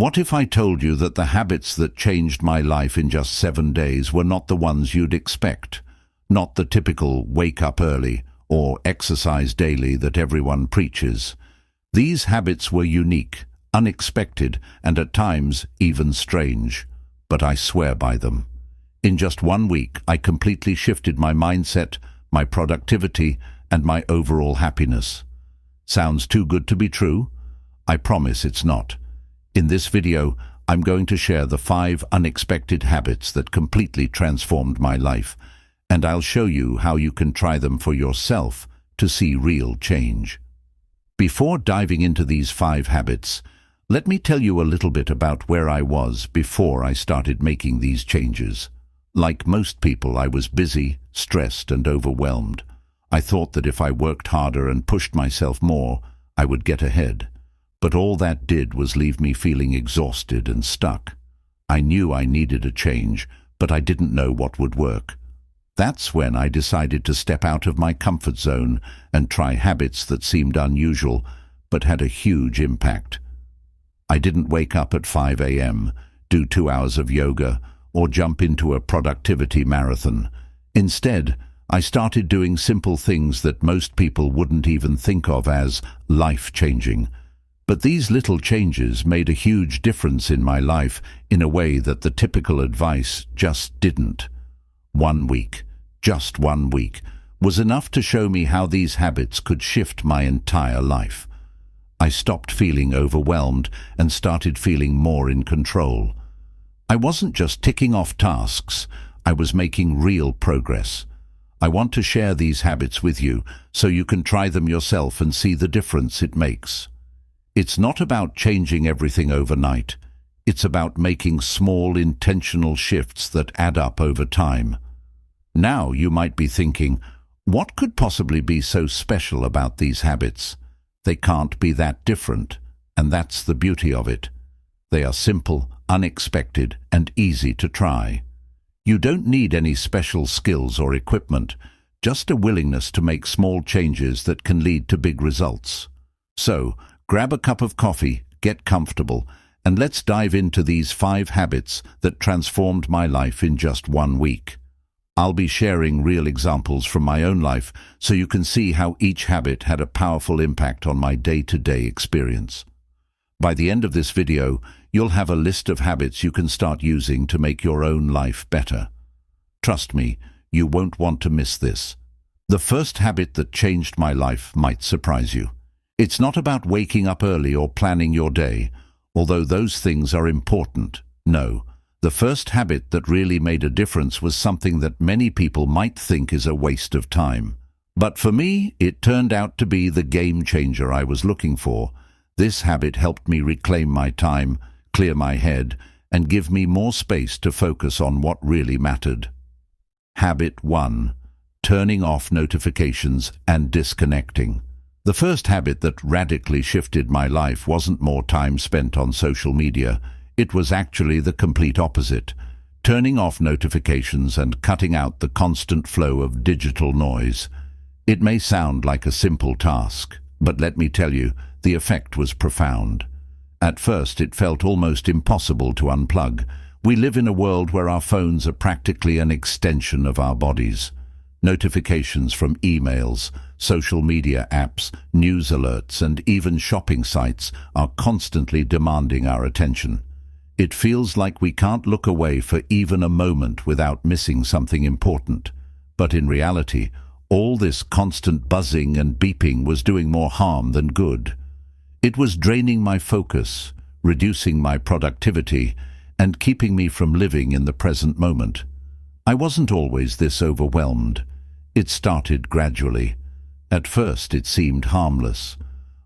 What if I told you that the habits that changed my life in just 7 days were not the ones you'd expect? Not the typical wake up early or exercise daily that everyone preaches. These habits were unique, unexpected, and at times even strange. But I swear by them. In just 1 week, I completely shifted my mindset, my productivity, and my overall happiness. Sounds too good to be true? I promise it's not. In this video, I'm going to share the 5 unexpected habits that completely transformed my life, and I'll show you how you can try them for yourself to see real change. Before diving into these 5 habits, let me tell you a little bit about where I was before I started making these changes. Like most people, I was busy, stressed, and overwhelmed. I thought that if I worked harder and pushed myself more, I would get ahead. But all that did was leave me feeling exhausted and stuck. I knew I needed a change, but I didn't know what would work. That's when I decided to step out of my comfort zone and try habits that seemed unusual, but had a huge impact. I didn't wake up at 5 a.m., do 2 hours of yoga, or jump into a productivity marathon. Instead, I started doing simple things that most people wouldn't even think of as life-changing. But these little changes made a huge difference in my life in a way that the typical advice just didn't. 1 week, just 1 week, was enough to show me how these habits could shift my entire life. I stopped feeling overwhelmed and started feeling more in control. I wasn't just ticking off tasks, I was making real progress. I want to share these habits with you so you can try them yourself and see the difference it makes. It's not about changing everything overnight. It's about making small, intentional shifts that add up over time. Now you might be thinking, what could possibly be so special about these habits? They can't be that different, and that's the beauty of it. They are simple, unexpected, and easy to try. You don't need any special skills or equipment, just a willingness to make small changes that can lead to big results. So, grab a cup of coffee, get comfortable, and let's dive into these 5 habits that transformed my life in just 1 week. I'll be sharing real examples from my own life so you can see how each habit had a powerful impact on my day-to-day experience. By the end of this video, you'll have a list of habits you can start using to make your own life better. Trust me, you won't want to miss this. The first habit that changed my life might surprise you. It's not about waking up early or planning your day, although those things are important. No, the first habit that really made a difference was something that many people might think is a waste of time. But for me, it turned out to be the game changer I was looking for. This habit helped me reclaim my time, clear my head, and give me more space to focus on what really mattered. Habit 1. Turning off notifications and disconnecting. The first habit that radically shifted my life wasn't more time spent on social media. It was actually the complete opposite. Turning off notifications and cutting out the constant flow of digital noise. It may sound like a simple task, but let me tell you, the effect was profound. At first, it felt almost impossible to unplug. We live in a world where our phones are practically an extension of our bodies. Notifications from emails, social media apps, news alerts, and even shopping sites are constantly demanding our attention. It feels like we can't look away for even a moment without missing something important. But in reality, all this constant buzzing and beeping was doing more harm than good. It was draining my focus, reducing my productivity, and keeping me from living in the present moment. I wasn't always this overwhelmed. It started gradually. At first, it seemed harmless.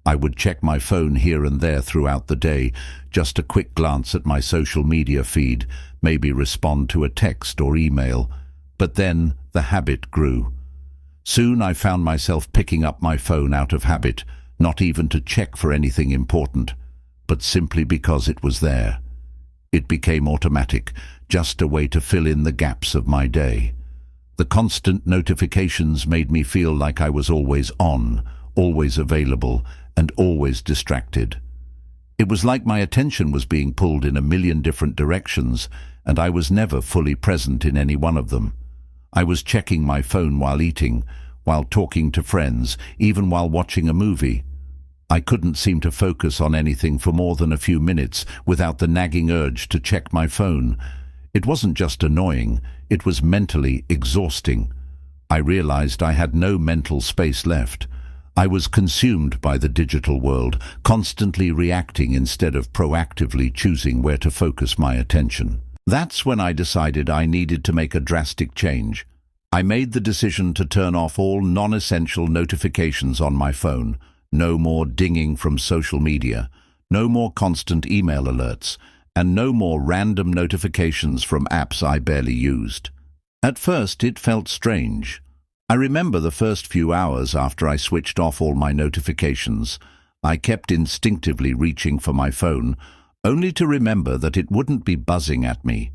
I would check my phone here and there throughout the day, just a quick glance at my social media feed, maybe respond to a text or email. But then the habit grew. Soon I found myself picking up my phone out of habit, not even to check for anything important, but simply because it was there. It became automatic, just a way to fill in the gaps of my day. The constant notifications made me feel like I was always on, always available, and always distracted. It was like my attention was being pulled in a million different directions, and I was never fully present in any one of them. I was checking my phone while eating, while talking to friends, even while watching a movie. I couldn't seem to focus on anything for more than a few minutes without the nagging urge to check my phone. It wasn't just annoying, it was mentally exhausting. I realized I had no mental space left. I was consumed by the digital world, constantly reacting instead of proactively choosing where to focus my attention. That's when I decided I needed to make a drastic change. I made the decision to turn off all non-essential notifications on my phone. No more dinging from social media, no more constant email alerts, and no more random notifications from apps I barely used. At first, it felt strange. I remember the first few hours after I switched off all my notifications. I kept instinctively reaching for my phone, only to remember that it wouldn't be buzzing at me.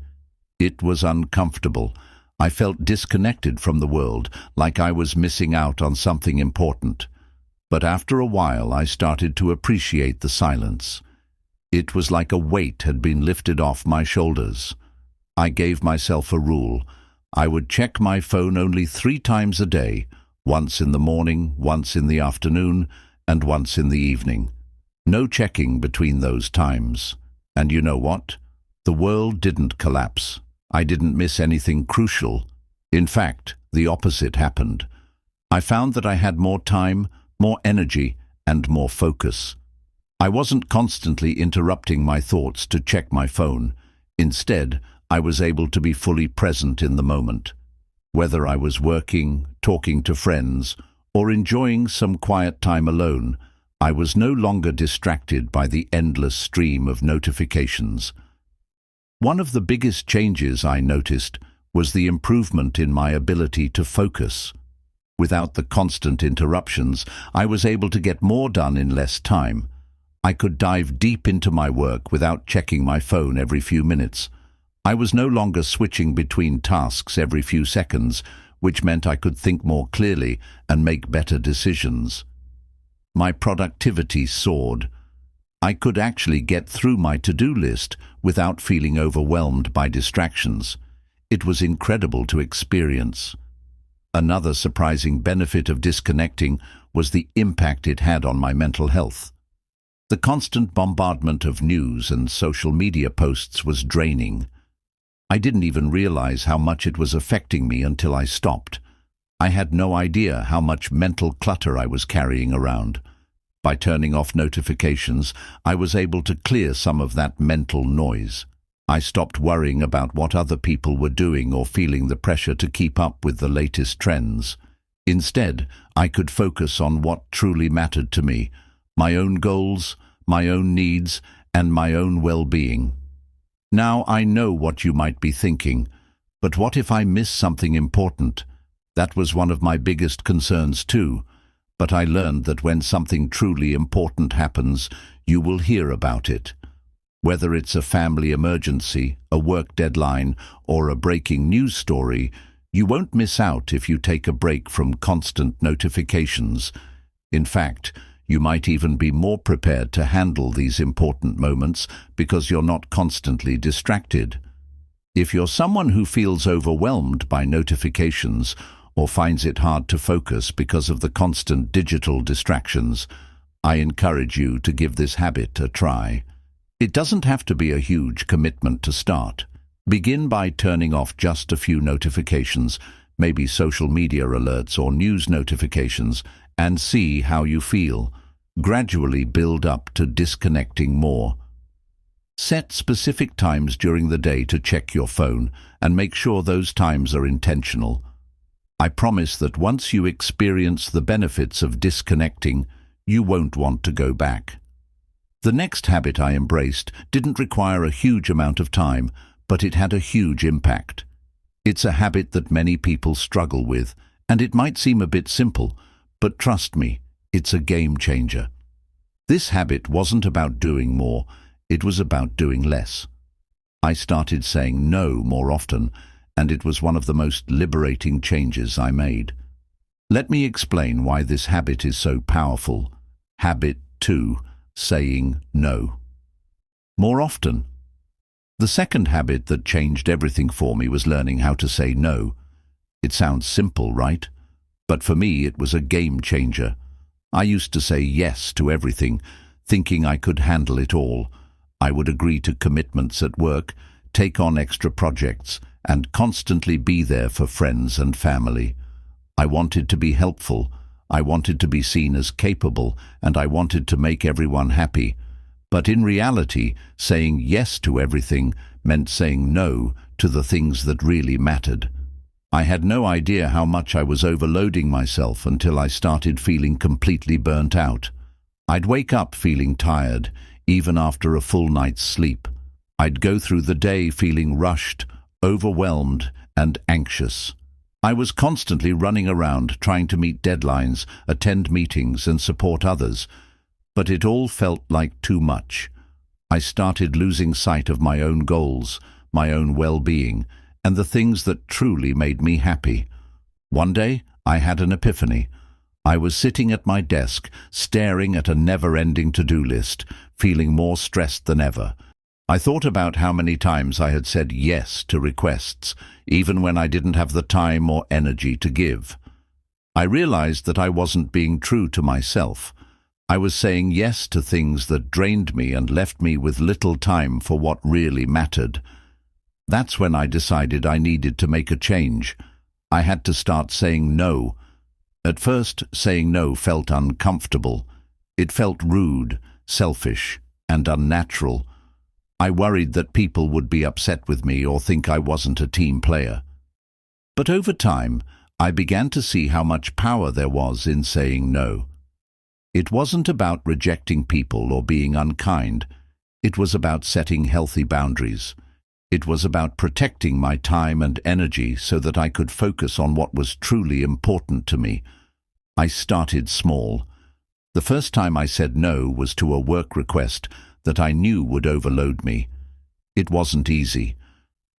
It was uncomfortable. I felt disconnected from the world, like I was missing out on something important. But after a while, I started to appreciate the silence. It was like a weight had been lifted off my shoulders. I gave myself a rule. I would check my phone only 3 times a day, once in the morning, once in the afternoon, and once in the evening. No checking between those times. And you know what? The world didn't collapse. I didn't miss anything crucial. In fact, the opposite happened. I found that I had more time, more energy, and more focus. I wasn't constantly interrupting my thoughts to check my phone. Instead, I was able to be fully present in the moment. Whether I was working, talking to friends, or enjoying some quiet time alone, I was no longer distracted by the endless stream of notifications. One of the biggest changes I noticed was the improvement in my ability to focus. Without the constant interruptions, I was able to get more done in less time. I could dive deep into my work without checking my phone every few minutes. I was no longer switching between tasks every few seconds, which meant I could think more clearly and make better decisions. My productivity soared. I could actually get through my to-do list without feeling overwhelmed by distractions. It was incredible to experience. Another surprising benefit of disconnecting was the impact it had on my mental health. The constant bombardment of news and social media posts was draining. I didn't even realize how much it was affecting me until I stopped. I had no idea how much mental clutter I was carrying around. By turning off notifications, I was able to clear some of that mental noise. I stopped worrying about what other people were doing or feeling the pressure to keep up with the latest trends. Instead, I could focus on what truly mattered to me, my own goals, my own needs, and my own well-being. Now I know what you might be thinking, but what if I miss something important? That was one of my biggest concerns too, but I learned that when something truly important happens, you will hear about it. Whether it's a family emergency, a work deadline, or a breaking news story, you won't miss out if you take a break from constant notifications. In fact, you might even be more prepared to handle these important moments because you're not constantly distracted. If you're someone who feels overwhelmed by notifications or finds it hard to focus because of the constant digital distractions, I encourage you to give this habit a try. It doesn't have to be a huge commitment to start. Begin by turning off just a few notifications, maybe social media alerts or news notifications, and see how you feel. Gradually build up to disconnecting more. Set specific times during the day to check your phone and make sure those times are intentional. I promise that once you experience the benefits of disconnecting, you won't want to go back. The next habit I embraced didn't require a huge amount of time, but it had a huge impact. It's a habit that many people struggle with, and it might seem a bit simple, but trust me, it's a game changer. This habit wasn't about doing more, it was about doing less. I started saying no more often, and it was one of the most liberating changes I made. Let me explain why this habit is so powerful. Habit 2. Saying no. more often. The second habit that changed everything for me was learning how to say no. It sounds simple, right? But for me, it was a game changer. I used to say yes to everything, thinking I could handle it all. I would agree to commitments at work, take on extra projects, and constantly be there for friends and family. I wanted to be helpful, I wanted to be seen as capable, and I wanted to make everyone happy. But in reality, saying yes to everything meant saying no to the things that really mattered. I had no idea how much I was overloading myself until I started feeling completely burnt out. I'd wake up feeling tired, even after a full night's sleep. I'd go through the day feeling rushed, overwhelmed, and anxious. I was constantly running around trying to meet deadlines, attend meetings, and support others, but it all felt like too much. I started losing sight of my own goals, my own well-being, and the things that truly made me happy. One day, I had an epiphany. I was sitting at my desk, staring at a never-ending to-do list, feeling more stressed than ever. I thought about how many times I had said yes to requests, even when I didn't have the time or energy to give. I realized that I wasn't being true to myself. I was saying yes to things that drained me and left me with little time for what really mattered. That's when I decided I needed to make a change. I had to start saying no. At first, saying no felt uncomfortable. It felt rude, selfish, and unnatural. I worried that people would be upset with me or think I wasn't a team player. But over time, I began to see how much power there was in saying no. It wasn't about rejecting people or being unkind. It was about setting healthy boundaries. It was about protecting my time and energy so that I could focus on what was truly important to me. I started small. The first time I said no was to a work request that I knew would overload me. It wasn't easy.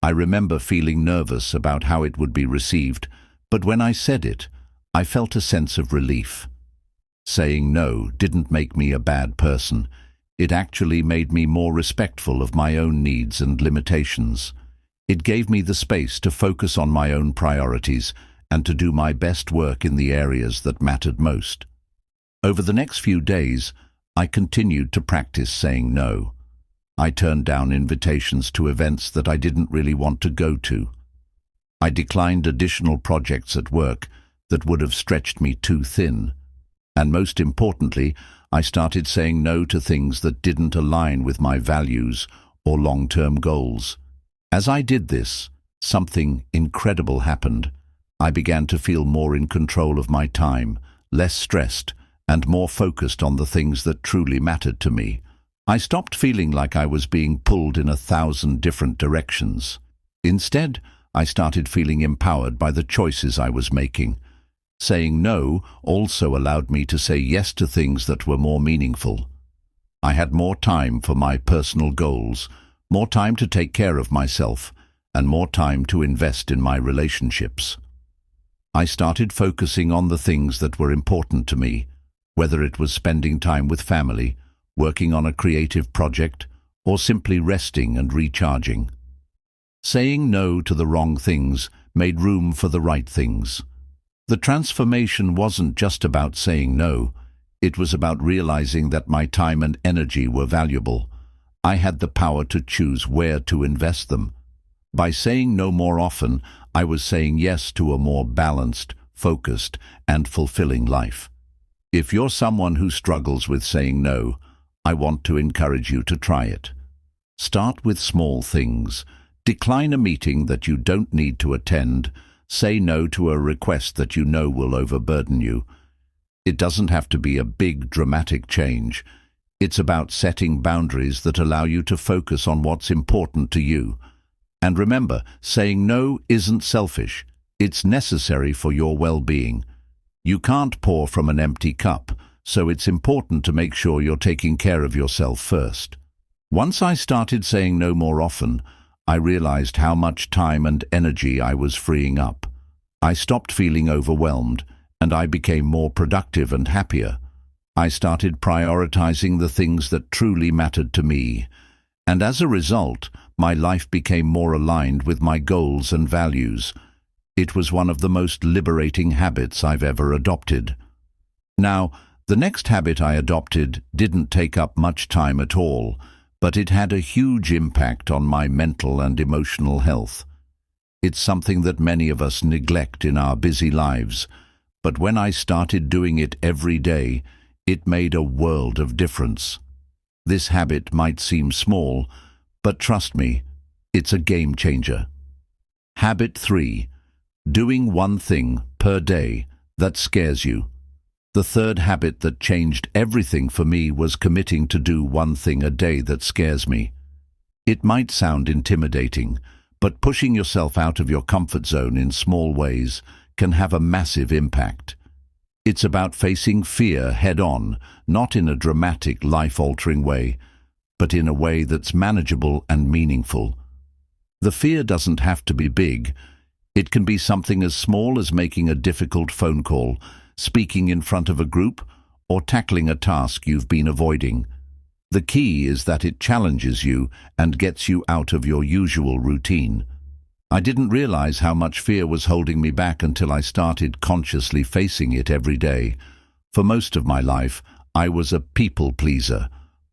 I remember feeling nervous about how it would be received, but when I said it, I felt a sense of relief. Saying no didn't make me a bad person. It actually made me more respectful of my own needs and limitations. It gave me the space to focus on my own priorities and to do my best work in the areas that mattered most. Over the next few days, I continued to practice saying no. I turned down invitations to events that I didn't really want to go to. I declined additional projects at work that would have stretched me too thin. And most importantly, I started saying no to things that didn't align with my values or long-term goals. As I did this, something incredible happened. I began to feel more in control of my time, less stressed, and more focused on the things that truly mattered to me. I stopped feeling like I was being pulled in 1,000 different directions. Instead, I started feeling empowered by the choices I was making. Saying no also allowed me to say yes to things that were more meaningful. I had more time for my personal goals, more time to take care of myself, and more time to invest in my relationships. I started focusing on the things that were important to me, whether it was spending time with family, working on a creative project, or simply resting and recharging. Saying no to the wrong things made room for the right things. The transformation wasn't just about saying no, it was about realizing that my time and energy were valuable. I had the power to choose where to invest them. By saying no more often, I was saying yes to a more balanced, focused, and fulfilling life. If you're someone who struggles with saying no, I want to encourage you to try it. Start with small things. Decline a meeting that you don't need to attend. Say no to a request that you know will overburden you. It doesn't have to be a big, dramatic change. It's about setting boundaries that allow you to focus on what's important to you. And remember, saying no isn't selfish. It's necessary for your well-being. You can't pour from an empty cup, so it's important to make sure you're taking care of yourself first. Once I started saying no more often, I realized how much time and energy I was freeing up. I stopped feeling overwhelmed, and I became more productive and happier. I started prioritizing the things that truly mattered to me, And as a result, my life became more aligned with my goals and values. It was one of the most liberating habits I've ever adopted. Now, the next habit I adopted didn't take up much time at all, but it had a huge impact on my mental and emotional health. It's something that many of us neglect in our busy lives, but when I started doing it every day, it made a world of difference. This habit might seem small, but trust me, it's a game changer. Habit 3. Doing one thing per day that scares you. The third habit that changed everything for me was committing to do one thing a day that scares me. It might sound intimidating, but pushing yourself out of your comfort zone in small ways can have a massive impact. It's about facing fear head-on, not in a dramatic, life-altering way, but in a way that's manageable and meaningful. The fear doesn't have to be big. It can be something as small as making a difficult phone call, speaking in front of a group, or tackling a task you've been avoiding. The key is that it challenges you and gets you out of your usual routine. I didn't realize how much fear was holding me back until I started consciously facing it every day. For most of my life, I was a people pleaser.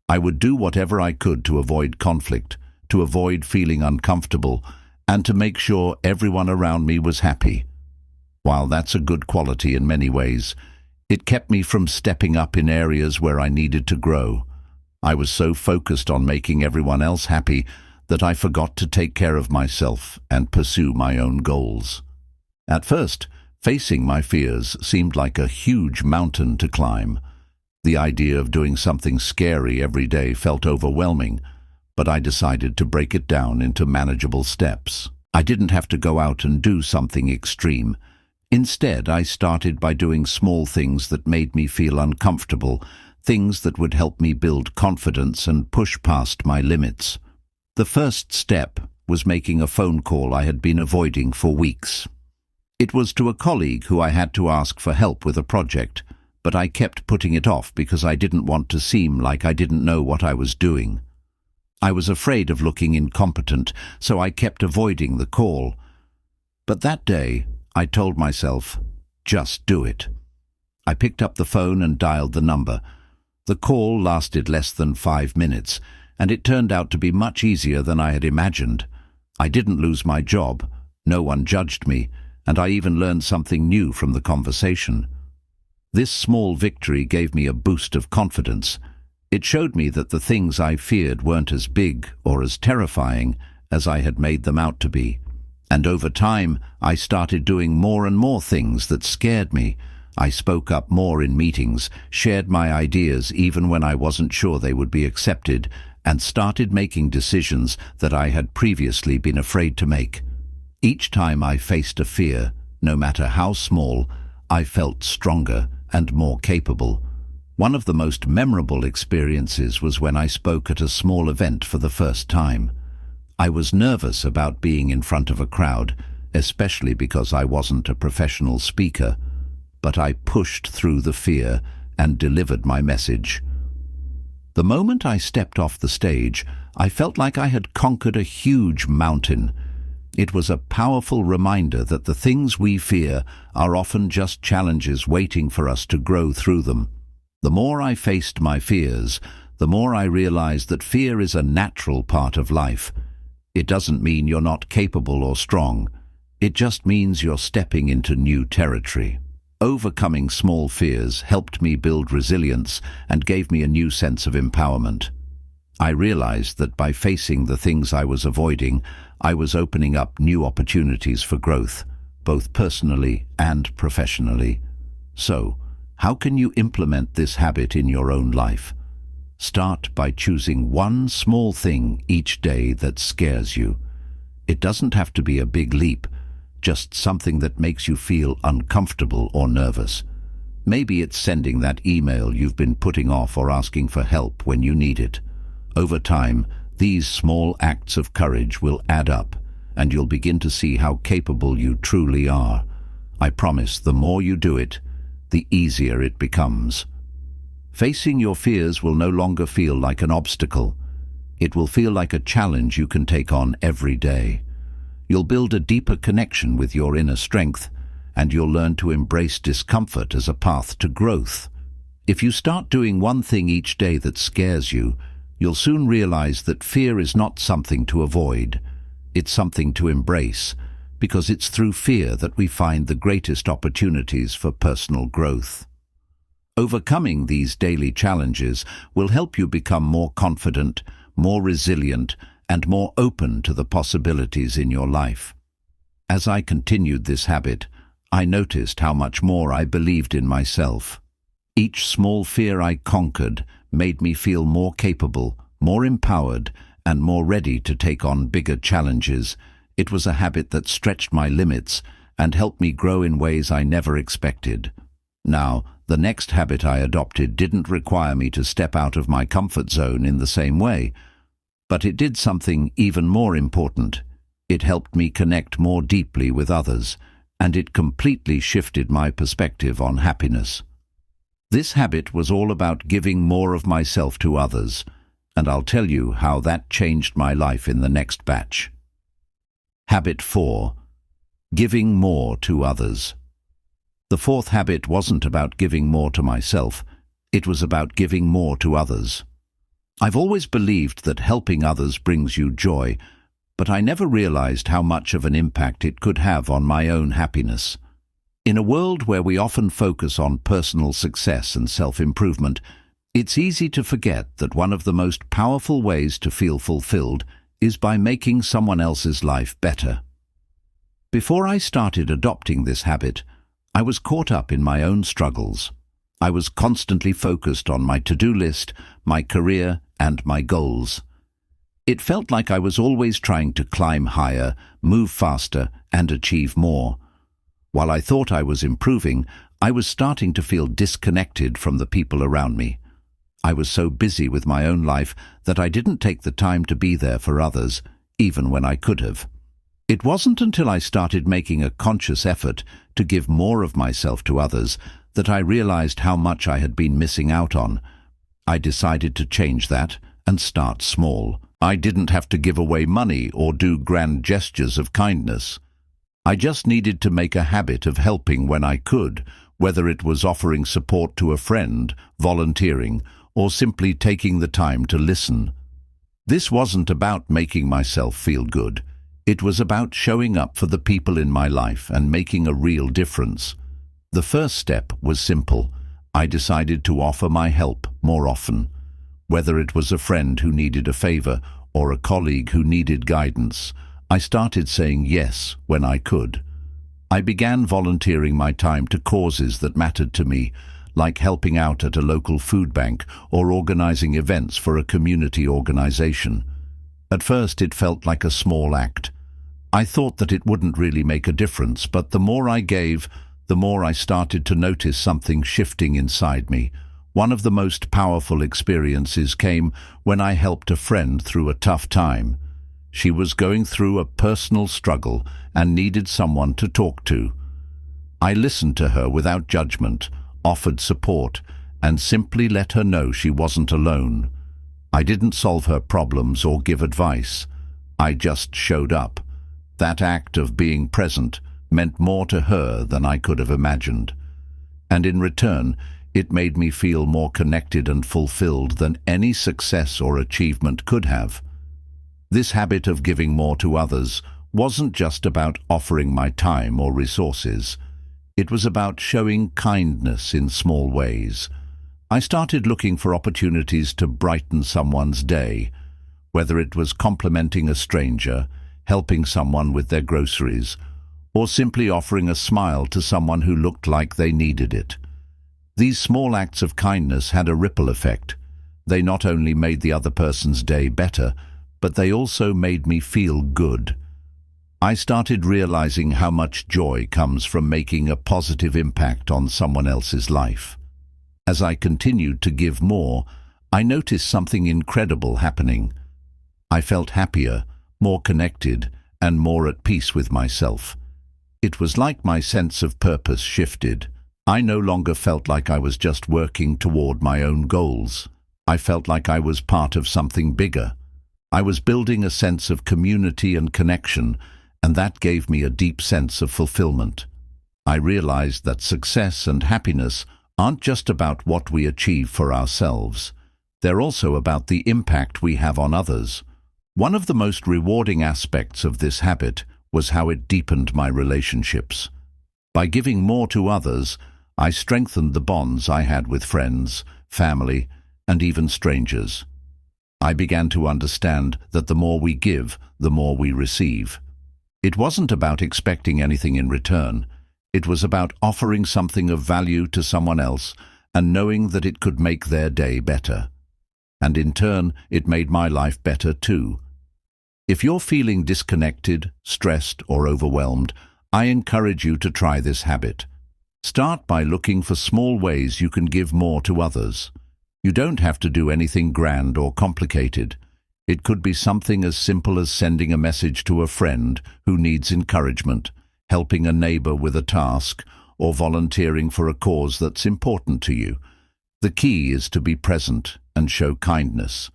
I would do whatever I could to avoid conflict, to avoid feeling uncomfortable, and to make sure everyone around me was happy. While that's a good quality in many ways, it kept me from stepping up in areas where I needed to grow. I was so focused on making everyone else happy that I forgot to take care of myself and pursue my own goals. At first, facing my fears seemed like a huge mountain to climb. The idea of doing something scary every day felt overwhelming, but I decided to break it down into manageable steps. I didn't have to go out and do something extreme. Instead, I started by doing small things that made me feel uncomfortable, things that would help me build confidence and push past my limits. The first step was making a phone call I had been avoiding for weeks. It was to a colleague who I had to ask for help with a project, but I kept putting it off because I didn't want to seem like I didn't know what I was doing. I was afraid of looking incompetent, so I kept avoiding the call. But that day, I told myself, just do it. I picked up the phone and dialed the number. The call lasted less than 5 minutes, and it turned out to be much easier than I had imagined. I didn't lose my job, no one judged me, and I even learned something new from the conversation. This small victory gave me a boost of confidence. It showed me that the things I feared weren't as big or as terrifying as I had made them out to be. And over time, I started doing more and more things that scared me. I spoke up more in meetings, shared my ideas even when I wasn't sure they would be accepted, and started making decisions that I had previously been afraid to make. Each time I faced a fear, no matter how small, I felt stronger and more capable. One of the most memorable experiences was when I spoke at a small event for the first time. I was nervous about being in front of a crowd, especially because I wasn't a professional speaker, but I pushed through the fear and delivered my message. The moment I stepped off the stage, I felt like I had conquered a huge mountain. It was a powerful reminder that the things we fear are often just challenges waiting for us to grow through them. The more I faced my fears, the more I realized that fear is a natural part of life. It doesn't mean you're not capable or strong. It just means you're stepping into new territory. Overcoming small fears helped me build resilience and gave me a new sense of empowerment. I realized that by facing the things I was avoiding, I was opening up new opportunities for growth, both personally and professionally. So, how can you implement this habit in your own life? Start by choosing one small thing each day that scares you. It doesn't have to be a big leap, just something that makes you feel uncomfortable or nervous. Maybe it's sending that email you've been putting off or asking for help when you need it. Over time, these small acts of courage will add up, and you'll begin to see how capable you truly are. I promise the more you do it, the easier it becomes. Facing your fears will no longer feel like an obstacle. It will feel like a challenge you can take on every day. You'll build a deeper connection with your inner strength, and you'll learn to embrace discomfort as a path to growth. If you start doing one thing each day that scares you, you'll soon realize that fear is not something to avoid. It's something to embrace, because it's through fear that we find the greatest opportunities for personal growth. Overcoming these daily challenges will help you become more confident, more resilient, and more open to the possibilities in your life. As I continued this habit, I noticed how much more I believed in myself. Each small fear I conquered made me feel more capable, more empowered, and more ready to take on bigger challenges. It was a habit that stretched my limits and helped me grow in ways I never expected. Now, the next habit I adopted didn't require me to step out of my comfort zone in the same way, but it did something even more important. It helped me connect more deeply with others, and it completely shifted my perspective on happiness. This habit was all about giving more of myself to others, and I'll tell you how that changed my life in the next batch. Habit 4. Giving more to others. The fourth habit wasn't about giving more to myself, it was about giving more to others. I've always believed that helping others brings you joy, but I never realized how much of an impact it could have on my own happiness. In a world where we often focus on personal success and self-improvement, it's easy to forget that one of the most powerful ways to feel fulfilled is by making someone else's life better. Before I started adopting this habit, I was caught up in my own struggles. I was constantly focused on my to-do list, my career, and my goals. It felt like I was always trying to climb higher, move faster, and achieve more. While I thought I was improving, I was starting to feel disconnected from the people around me. I was so busy with my own life that I didn't take the time to be there for others, even when I could have. It wasn't until I started making a conscious effort to give more of myself to others that I realized how much I had been missing out on. I decided to change that and start small. I didn't have to give away money or do grand gestures of kindness. I just needed to make a habit of helping when I could, whether it was offering support to a friend, volunteering, or simply taking the time to listen. This wasn't about making myself feel good. It was about showing up for the people in my life and making a real difference. The first step was simple. I decided to offer my help more often. Whether it was a friend who needed a favor or a colleague who needed guidance, I started saying yes when I could. I began volunteering my time to causes that mattered to me, like helping out at a local food bank or organizing events for a community organization. At first it felt like a small act. I thought that it wouldn't really make a difference, but the more I gave, the more I started to notice something shifting inside me. One of the most powerful experiences came when I helped a friend through a tough time. She was going through a personal struggle and needed someone to talk to. I listened to her without judgment, offered support, and simply let her know she wasn't alone. I didn't solve her problems or give advice. I just showed up. That act of being present meant more to her than I could have imagined. And in return, it made me feel more connected and fulfilled than any success or achievement could have. This habit of giving more to others wasn't just about offering my time or resources. It was about showing kindness in small ways. I started looking for opportunities to brighten someone's day, whether it was complimenting a stranger, helping someone with their groceries, or simply offering a smile to someone who looked like they needed it. These small acts of kindness had a ripple effect. They not only made the other person's day better, but they also made me feel good. I started realizing how much joy comes from making a positive impact on someone else's life. As I continued to give more, I noticed something incredible happening. I felt happier, more connected, and more at peace with myself. It was like my sense of purpose shifted. I no longer felt like I was just working toward my own goals. I felt like I was part of something bigger. I was building a sense of community and connection, and that gave me a deep sense of fulfillment. I realized that success and happiness aren't just about what we achieve for ourselves. They're also about the impact we have on others. One of the most rewarding aspects of this habit was how it deepened my relationships. By giving more to others, I strengthened the bonds I had with friends, family, and even strangers. I began to understand that the more we give, the more we receive. It wasn't about expecting anything in return. It was about offering something of value to someone else and knowing that it could make their day better. And in turn, it made my life better too. If you're feeling disconnected, stressed, or overwhelmed, I encourage you to try this habit. Start by looking for small ways you can give more to others. You don't have to do anything grand or complicated. It could be something as simple as sending a message to a friend who needs encouragement, helping a neighbor with a task, or volunteering for a cause that's important to you. The key is to be present and show kindness.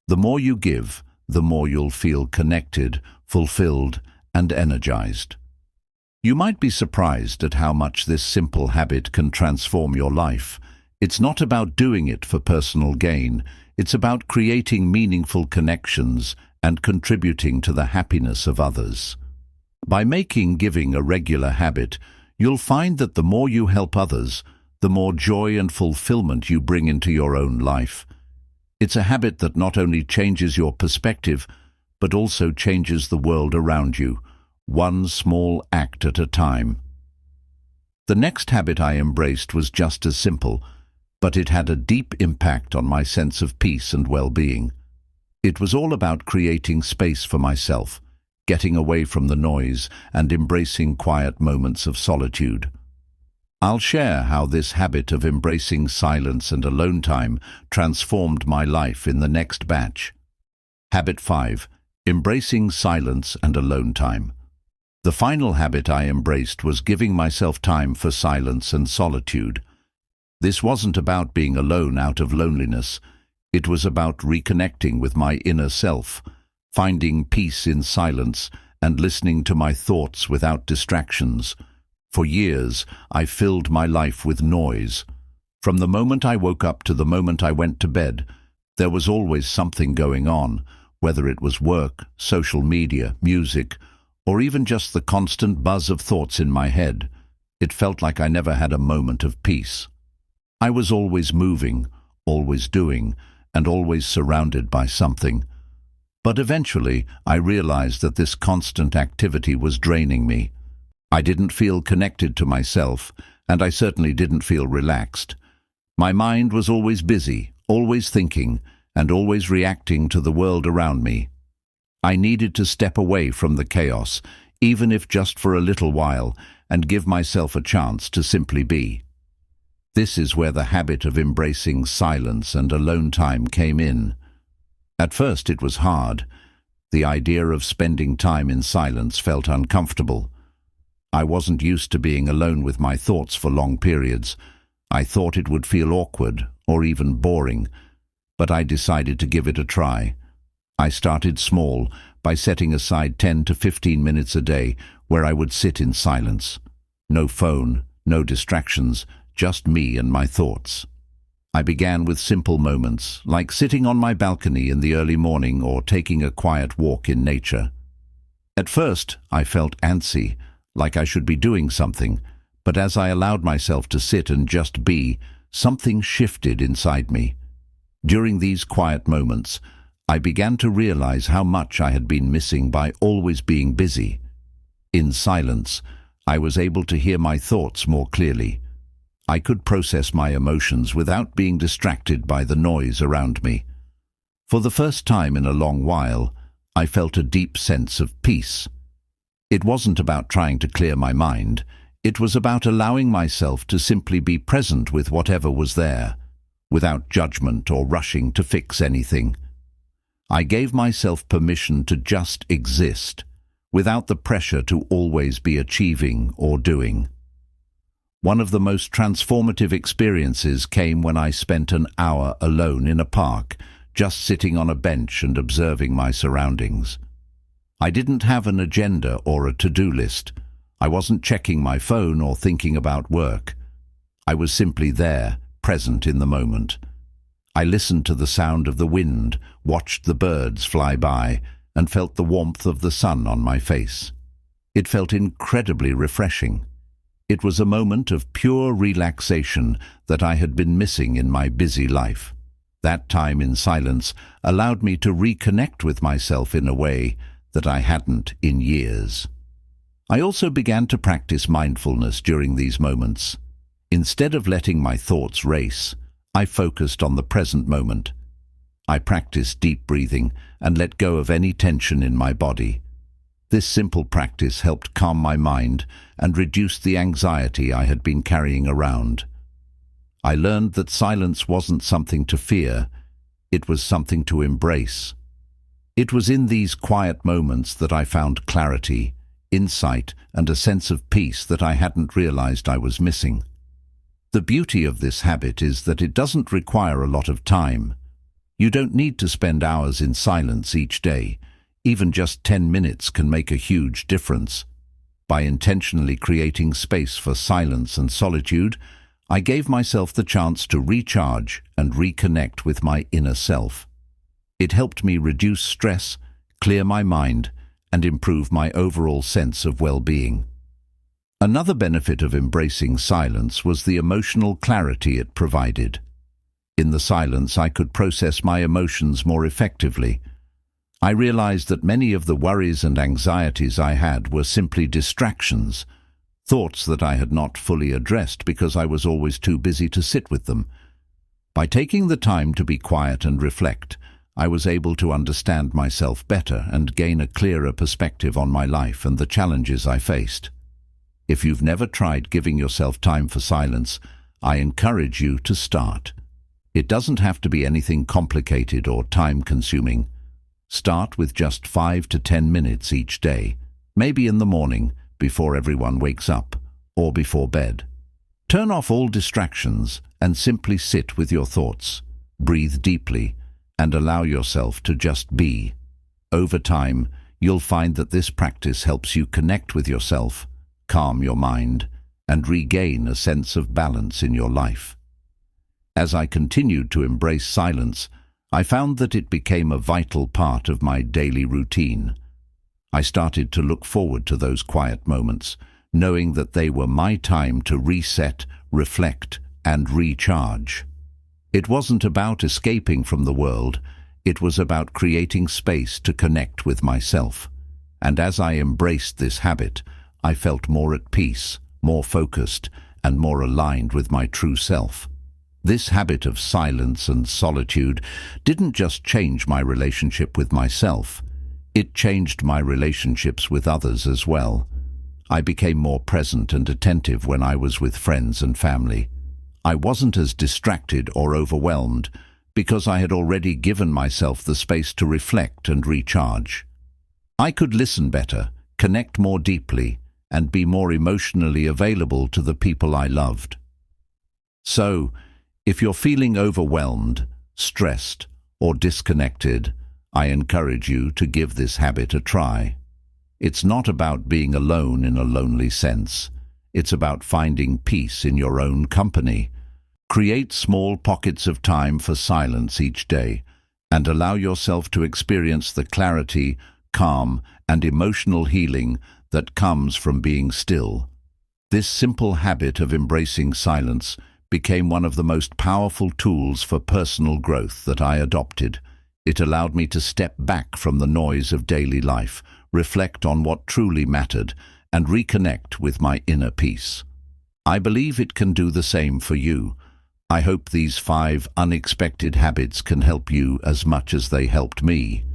The more you give, the more you'll feel connected, fulfilled, and energized. You might be surprised at how much this simple habit can transform your life. It's not about doing it for personal gain. It's about creating meaningful connections and contributing to the happiness of others. By making giving a regular habit, you'll find that the more you help others, the more joy and fulfillment you bring into your own life. It's a habit that not only changes your perspective, but also changes the world around you, one small act at a time. The next habit I embraced was just as simple, but it had a deep impact on my sense of peace and well-being. It was all about creating space for myself, getting away from the noise, and embracing quiet moments of solitude. I'll share how this habit of embracing silence and alone time transformed my life in the next batch. Habit 5. Embracing silence and alone time. The final habit I embraced was giving myself time for silence and solitude. This wasn't about being alone out of loneliness. It was about reconnecting with my inner self, finding peace in silence, and listening to my thoughts without distractions. For years, I filled my life with noise. From the moment I woke up to the moment I went to bed, there was always something going on, whether it was work, social media, music, or even just the constant buzz of thoughts in my head. It felt like I never had a moment of peace. I was always moving, always doing, and always surrounded by something. But eventually, I realized that this constant activity was draining me. I didn't feel connected to myself, and I certainly didn't feel relaxed. My mind was always busy, always thinking, and always reacting to the world around me. I needed to step away from the chaos, even if just for a little while, and give myself a chance to simply be. This is where the habit of embracing silence and alone time came in. At first it was hard. The idea of spending time in silence felt uncomfortable. I wasn't used to being alone with my thoughts for long periods. I thought it would feel awkward or even boring, but I decided to give it a try. I started small by setting aside 10 to 15 minutes a day where I would sit in silence. No phone, no distractions, just me and my thoughts. I began with simple moments, like sitting on my balcony in the early morning or taking a quiet walk in nature. At first, I felt antsy, like I should be doing something, but as I allowed myself to sit and just be, something shifted inside me. During these quiet moments, I began to realize how much I had been missing by always being busy. In silence, I was able to hear my thoughts more clearly. I could process my emotions without being distracted by the noise around me. For the first time in a long while, I felt a deep sense of peace. It wasn't about trying to clear my mind. It was about allowing myself to simply be present with whatever was there, without judgment or rushing to fix anything. I gave myself permission to just exist, without the pressure to always be achieving or doing. One of the most transformative experiences came when I spent an hour alone in a park, just sitting on a bench and observing my surroundings. I didn't have an agenda or a to-do list. I wasn't checking my phone or thinking about work. I was simply there, present in the moment. I listened to the sound of the wind, watched the birds fly by, and felt the warmth of the sun on my face. It felt incredibly refreshing. It was a moment of pure relaxation that I had been missing in my busy life. That time in silence allowed me to reconnect with myself in a way that I hadn't in years. I also began to practice mindfulness during these moments. Instead of letting my thoughts race, I focused on the present moment. I practiced deep breathing and let go of any tension in my body. This simple practice helped calm my mind and reduce the anxiety I had been carrying around. I learned that silence wasn't something to fear, it was something to embrace. It was in these quiet moments that I found clarity, insight, and a sense of peace that I hadn't realized I was missing. The beauty of this habit is that it doesn't require a lot of time. You don't need to spend hours in silence each day. Even just 10 minutes can make a huge difference. By intentionally creating space for silence and solitude, I gave myself the chance to recharge and reconnect with my inner self. It helped me reduce stress, clear my mind, and improve my overall sense of well-being. Another benefit of embracing silence was the emotional clarity it provided. In the silence, I could process my emotions more effectively. I realized that many of the worries and anxieties I had were simply distractions, thoughts that I had not fully addressed because I was always too busy to sit with them. By taking the time to be quiet and reflect, I was able to understand myself better and gain a clearer perspective on my life and the challenges I faced. If you've never tried giving yourself time for silence, I encourage you to start. It doesn't have to be anything complicated or time-consuming. Start with just 5 to 10 minutes each day, maybe in the morning, before everyone wakes up, or before bed. Turn off all distractions and simply sit with your thoughts. Breathe deeply and allow yourself to just be. Over time, you'll find that this practice helps you connect with yourself, calm your mind, and regain a sense of balance in your life. As I continued to embrace silence, I found that it became a vital part of my daily routine. I started to look forward to those quiet moments, knowing that they were my time to reset, reflect, and recharge. It wasn't about escaping from the world, it was about creating space to connect with myself. And as I embraced this habit, I felt more at peace, more focused, and more aligned with my true self. This habit of silence and solitude didn't just change my relationship with myself, it changed my relationships with others as well. I became more present and attentive when I was with friends and family. I wasn't as distracted or overwhelmed because I had already given myself the space to reflect and recharge. I could listen better, connect more deeply, and be more emotionally available to the people I loved. So, if you're feeling overwhelmed, stressed, or disconnected, I encourage you to give this habit a try. It's not about being alone in a lonely sense. It's about finding peace in your own company. Create small pockets of time for silence each day and allow yourself to experience the clarity, calm, and emotional healing that comes from being still. This simple habit of embracing silence became one of the most powerful tools for personal growth that I adopted. It allowed me to step back from the noise of daily life, reflect on what truly mattered, and reconnect with my inner peace. I believe it can do the same for you. I hope these 5 unexpected habits can help you as much as they helped me.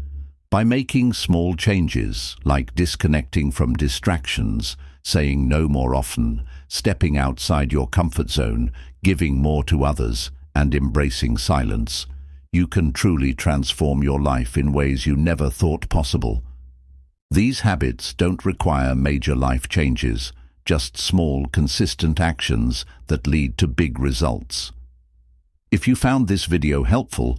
By making small changes, like disconnecting from distractions, saying no more often, stepping outside your comfort zone, giving more to others, and embracing silence, you can truly transform your life in ways you never thought possible. These habits don't require major life changes, just small, consistent actions that lead to big results. If you found this video helpful,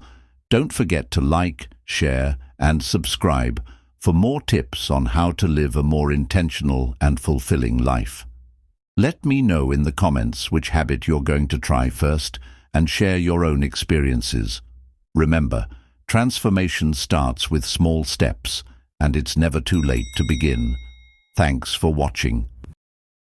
Don't forget to like, share, and subscribe for more tips on how to live a more intentional and fulfilling life. Let me know in the comments which habit you're going to try first and share your own experiences. Remember, transformation starts with small steps, and it's never too late to begin. Thanks for watching.